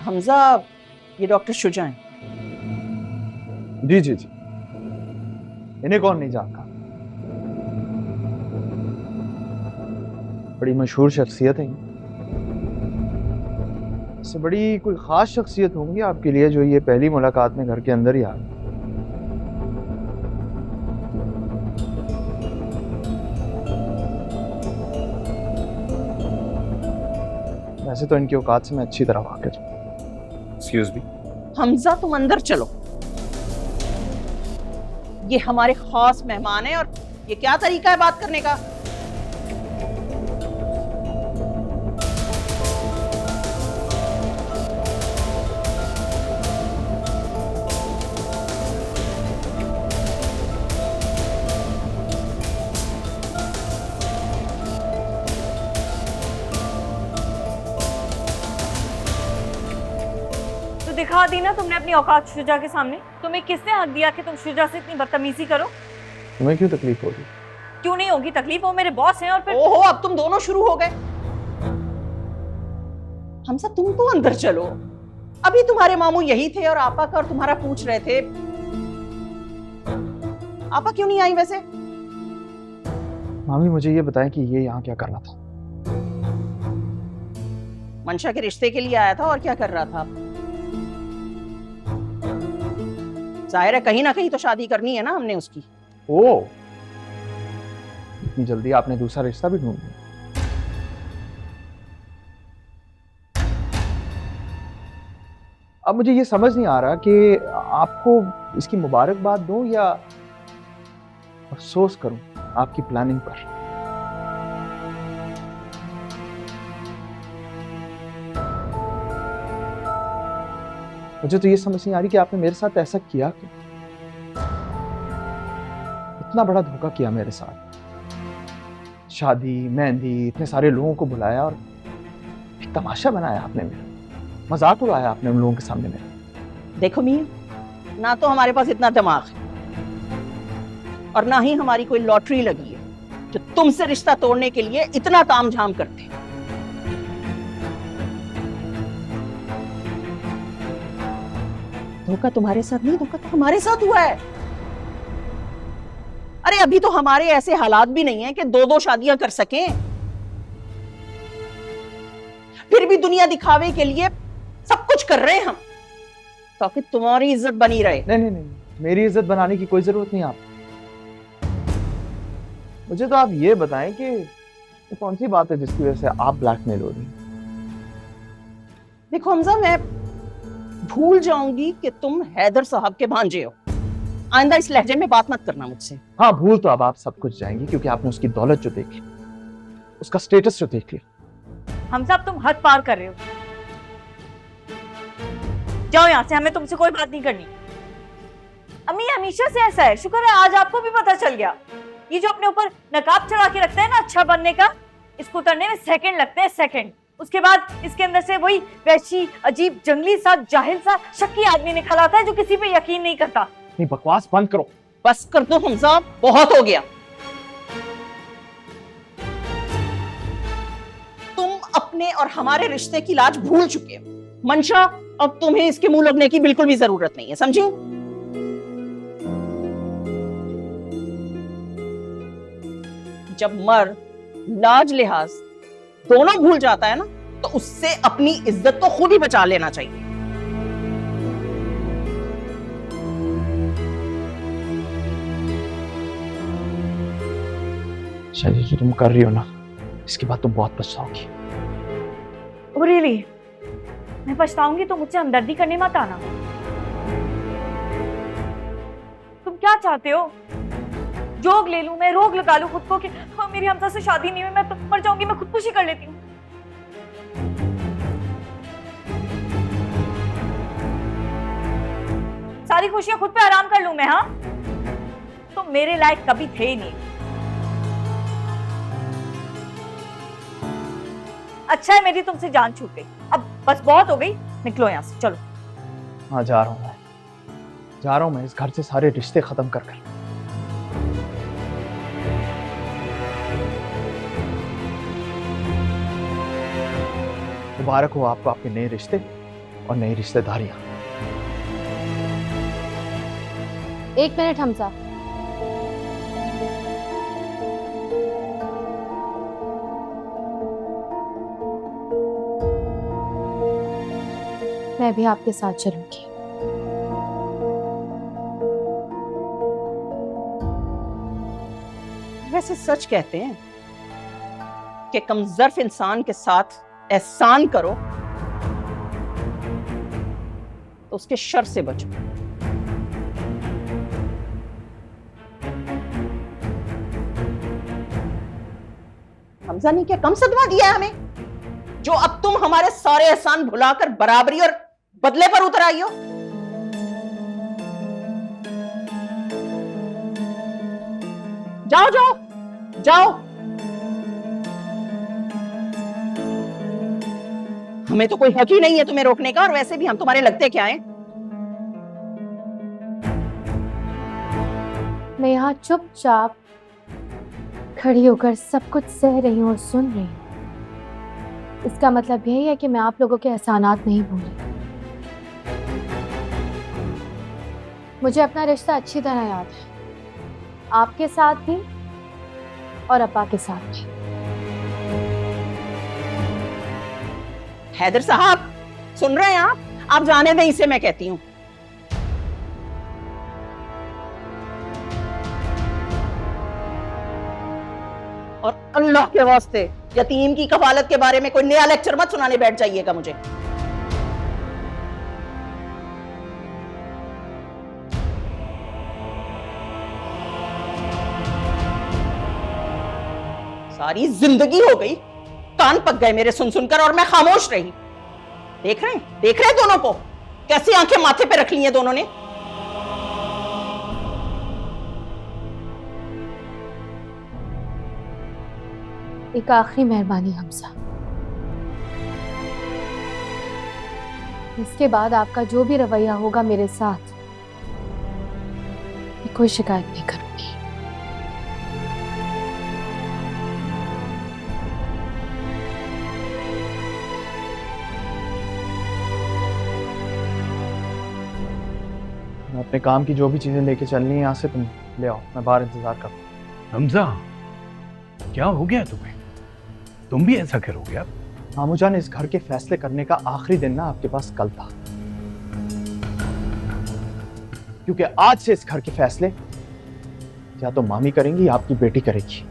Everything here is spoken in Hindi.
हमजा, ये डॉक्टर शुजा हैं। जी जी जी, इन्हें कौन नहीं जानता, बड़ी मशहूर शख्सियत है। इससे बड़ी कोई खास शख्सियत होंगी आपके लिए जो ये पहली मुलाकात में घर के अंदर ही आ गई। वैसे तो इनकी औकात से मैं अच्छी तरह वाकिफ हूं। Excuse me. हमजा, तुम अंदर चलो। ये हमारे खास मेहमान हैं और ये क्या तरीका है बात करने का? दिखा दी ना तुमने अपनी औकात शुजा के सामने। तुम्हें किसने हक दिया कि तुम शुजा से इतनी बदतमीजी करो? तुम्हें क्यों तकलीफ होगी? क्यों नहीं होगी तकलीफ, वो मेरे बॉस हैं। और फिर ओहो, अब तुम दोनों शुरू हो गए। हमजा, तुम तो अंदर चलो। अभी तुम्हारे मामू यही थे और आपा का और तुम्हारा पूछ रहे थे। आपा क्यों नहीं आई वैसे? मामी मुझे ये बताएं कि ये यहाँ क्या कर रहा था? मंशा के रिश्ते के लिए आया था और क्या कर रहा था? जाहिर है कहीं ना कहीं तो शादी करनी है ना हमने उसकी। ओ, इतनी जल्दी आपने दूसरा रिश्ता भी ढूंढ लिया? अब मुझे ये समझ नहीं आ रहा कि आपको इसकी मुबारकबाद दूं या अफसोस करूं आपकी प्लानिंग पर। मुझे तो ये समझ नहीं आ रही कि आपने मेरे साथ ऐसा किया क्यों? इतना बड़ा धोखा किया मेरे साथ। शादी, मेहंदी, इतने सारे लोगों को बुलाया और एक तमाशा बनाया आपने मेरा, मजाक उड़ाया आपने उन लोगों के सामने मेरा। देखो मियां, ना तो हमारे पास इतना दिमाग है और ना ही हमारी कोई लॉटरी लगी है जो तुमसे रिश्ता तोड़ने के लिए इतना तामझाम करते हैं। धोखा तुम्हारे साथ नहीं, धोखा तो हमारे साथ हुआ है। अरे अभी तो हमारे ऐसे हालात भी नहीं है कि दो दो शादियां कर सकें। फिर भी दुनिया दिखावे के लिए सब कुछ कर रहे हैं हम, ताकि तुम्हारी इज्जत बनी रहे। नहीं नहीं नहीं, मेरी इज्जत बनाने की कोई जरूरत नहीं। आप मुझे तो आप ये बताएं कि वो कौन सी बात है जिसकी वजह से आप ब्लैकमेल हो रही हैं? देखो हमजा, मैं भूल जाऊंगी कि तुम हैदर साहब के भांजे हो। आइंदा इस लहजे में बात मत करना मुझसे। हाँ, भूल तो अब आप सब कुछ जाएंगी क्योंकि आपने उसकी दौलत जो देखी, उसका स्टेटस जो देख लिया। हम सब तुम हद पार कर रहे हो। जाओ यहाँ से, हमें तुमसे कोई बात नहीं करनी। अम्मी हमेशा से ऐसा है, शुक्र है आज आपको भी पता चल गया। ये जो अपने ऊपर नकाब चढ़ा के रखता है ना अच्छा बनने का, इसको उतरने में सेकंड लगते हैं, सेकंड। उसके बाद इसके अंदर से वही वैसी अजीब जंगली सा जाहिल सा शक्की आदमी निकल आता है जो किसी पे यकीन नहीं करता। नहीं, बकवास बंद करो। बस कर दो हमजा, बहुत हो गया। तुम अपने और हमारे रिश्ते की लाज भूल चुके हो। मंशा, अब तुम्हें इसके मुंह लगने की बिल्कुल भी जरूरत नहीं है, समझी? जब मर्द लाज लिहाज दोनों भूल जाता है ना, तो उससे अपनी इज्जत तो खुद ही बचा लेना चाहिए। शायद जो तुम कर रही हो ना, इसके बाद तुम बहुत पछताओगी। Oh, really? मैं पछताऊंगी तो मुझसे हमदर्दी करने मत आना। तुम क्या चाहते हो? जोग ले लूं मैं, रोग लगा लूं खुद को कि हाँ, मेरी हमजा से शादी नहीं हुई, मैं तो मर जाऊंगी, मैं खुदकुशी कर लेती हूँ। सारी खुशियां खुद पे आराम कर लूं मैं? हाँ, तुम मेरे लायक कभी थे ही नहीं। अच्छा है मेरी तुमसे जान छूट गई, अब बस बहुत हो गई, निकलो यहाँ से, चलो। हाँ, जा रहा हूँ मैं, जा रहा हूँ मैं इस घर से सारे रिश्ते खत्म कर कर। मुबारक हो आपको आपके नए रिश्ते और नई रिश्तेदारियां। 1 मिनट हमजा। मैं भी आपके साथ चलूंगी। वैसे सच कहते हैं कि कमजोर इंसान के साथ एहसान करो तो उसके शर से बचो। हमजा ने क्या कम सदमा दिया है हमें, जो अब तुम हमारे सारे एहसान भुलाकर बराबरी और बदले पर उतर आई हो? जाओ जाओ जाओ, हमें तो कोई हक ही नहीं है तुम्हें रोकने का, और वैसे भी हम तुम्हारे लगते क्या हैं? मैं यहाँ चुपचाप खड़ी होकर सब कुछ सह रही हूँ और सुन रही हूँ। इसका मतलब यही है कि मैं आप लोगों के एहसानात नहीं भूली। मुझे अपना रिश्ता अच्छी तरह याद है, आपके साथ भी और अपा के साथ भी। हैदर साहब सुन रहे हैं आप जाने दें इसे, मैं कहती हूं। और अल्लाह के वास्ते यतीम की कफालत के बारे में कोई नया लेक्चर मत सुनाने बैठ जाइएगा मुझे। सारी जिंदगी हो गई, कान पक गए मेरे सुन सुनकर, और मैं खामोश रही। देख रहे हैं दोनों को, कैसी आंखें माथे पे रख ली हैं दोनों ने। एक आखिरी मेहरबानी हमजा, इसके बाद आपका जो भी रवैया होगा मेरे साथ, मैं कोई शिकायत नहीं करूंगी। अपने काम की जो भी चीजें लेके चलनी है यहाँ से तुम ले आओ, मैं बाहर इंतजार करूँ। हमजा क्या हो गया तुम्हें, तुम भी ऐसा करोगे अब? मामू जान, इस घर के फैसले करने का आखिरी दिन ना आपके पास कल था, क्योंकि आज से इस घर के फैसले या तो मामी करेंगी या आपकी बेटी करेगी।